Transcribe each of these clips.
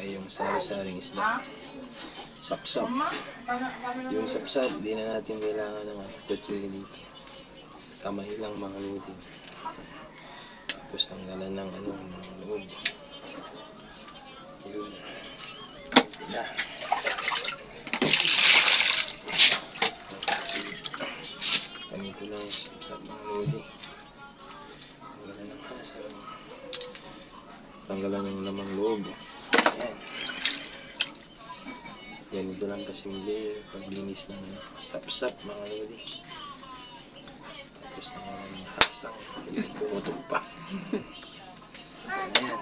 ay yung sari-saring isda. Sapsap. Yung sapsap, di na natin kailangan ng kutsilyo dito. Kamay lang mga lodi. Tapos tanggalan ng ng loob. Yun. Na. Ganito lang yung sapsap mga lodi. Tanggalan ng hasang. Tanggalan ng lamang loob. Ayan. Yan, ito lang kasimple paglinis ng sapsap mga lodi. Tapos tanggalan ng hasang. Pumutok pa. Ayan.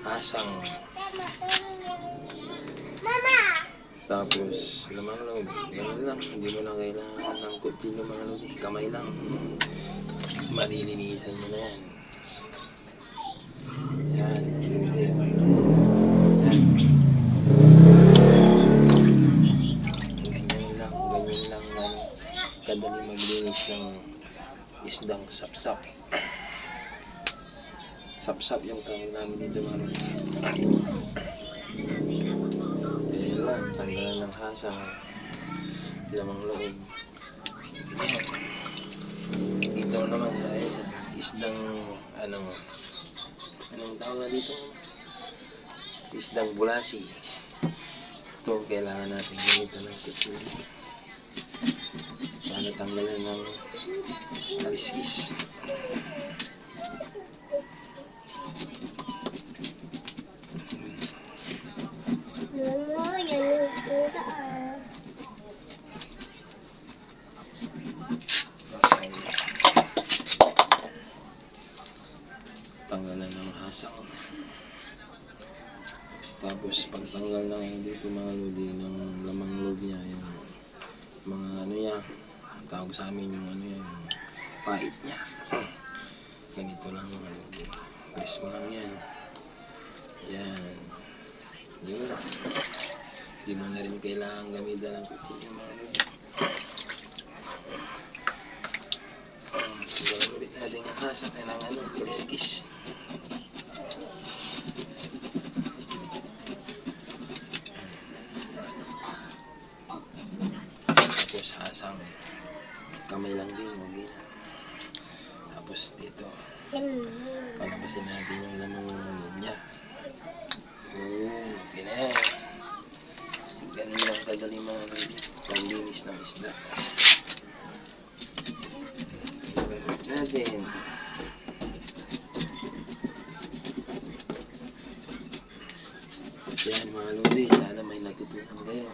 Hasang. Tapos lamang loob. Ganun lang. Hindi mo na kailangan ng kutsilyo mga lodi. Kamay lang. Malilinisan mo na yan. Yan. Hindi. Ganyan lang kadali maglinis ng isdang sapsap. Sapsap yung tawag namin dito mga lodi. Ganyan lang, tanggalan ng hasang, lamang loob. Dito naman tayo sa isdang anong tawag na dito? Isdang bulasi. Ito kailangan natin gamitan ng kutsilyo para tanggalan ng kaliskis. Tanggalan ng hasang. Tapos pagtanggal na ngayon dito mga lodi ng lamang loob niya, yung mga yan, tawag sa amin yung yung pait niya. Ganito lang mga lodi. Press mo lang yan. Yan. Yun. Hindi mo na rin kailangan gamitan ng kutsilyo mga lodi. Gawin ulit natin ang hasang ng kaliskis. Tapos hasang kamay lang din, okay na. Tapos dito palabasin natin yung lamang loob niya. Okay na yan. Ganun lang kadali mga lodi paglinis ng isda. Ganun natin. Yan mga lodi, sana may natutunan kayo.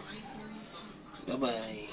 Bye bye.